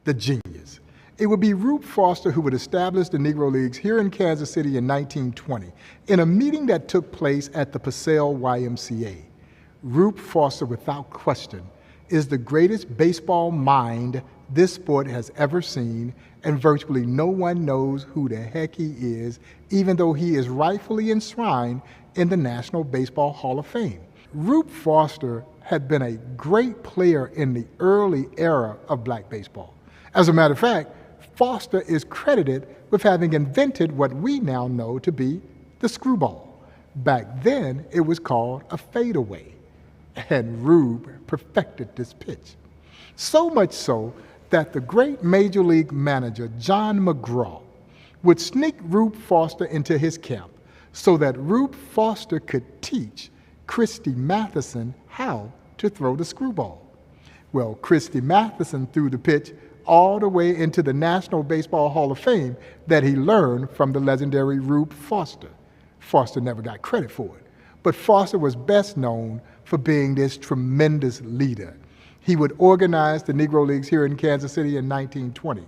the genius. It would be Rube Foster who would establish the Negro Leagues here in Kansas City in 1920 in a meeting that took place at the Purcell YMCA. Rube Foster, without question, is the greatest baseball mind this sport has ever seen, and virtually no one knows who the heck he is, even though he is rightfully enshrined in the National Baseball Hall of Fame. Rube Foster had been a great player in the early era of black baseball. As a matter of fact, Foster is credited with having invented what we now know to be the screwball. Back then, it was called a fadeaway, and Rube perfected this pitch. So much so that the great Major League manager, John McGraw, would sneak Rube Foster into his camp so that Rube Foster could teach Christy Mathewson how to throw the screwball. Well, Christy Mathewson threw the pitch all the way into the National Baseball Hall of Fame that he learned from the legendary Rube Foster. Foster never got credit for it, but Foster was best known for being this tremendous leader. He would organize the Negro Leagues here in Kansas City in 1920.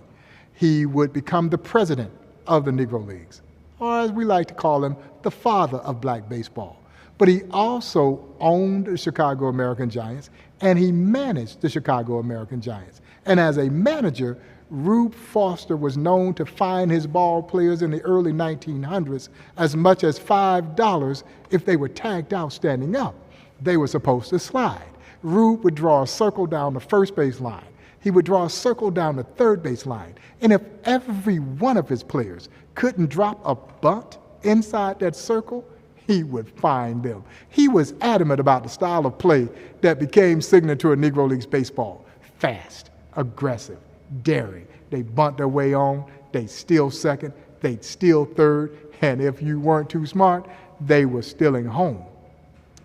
He would become the president of the Negro Leagues, or as we like to call him, the father of black baseball. But he also owned the Chicago American Giants, and he managed the Chicago American Giants. And as a manager, Rube Foster was known to fine his ball players in the early 1900s as much as $5 if they were tagged out standing up. They were supposed to slide. Rube would draw a circle down the first base line. He would draw a circle down the third base line. And if every one of his players couldn't drop a bunt inside that circle, he would fine them. He was adamant about the style of play that became signature of Negro Leagues baseball. Fast, aggressive, daring. They bunt their way on, they'd steal second, they'd steal third, and if you weren't too smart, they were stealing home.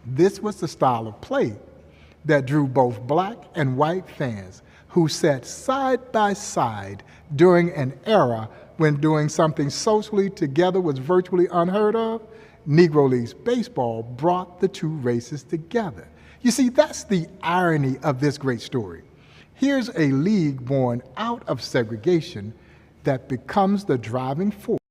This was the style of play that drew both black and white fans who sat side by side during an era when doing something socially together was virtually unheard of. Negro Leagues baseball brought the two races together. You see, that's the irony of this great story. Here's a league born out of segregation that becomes the driving force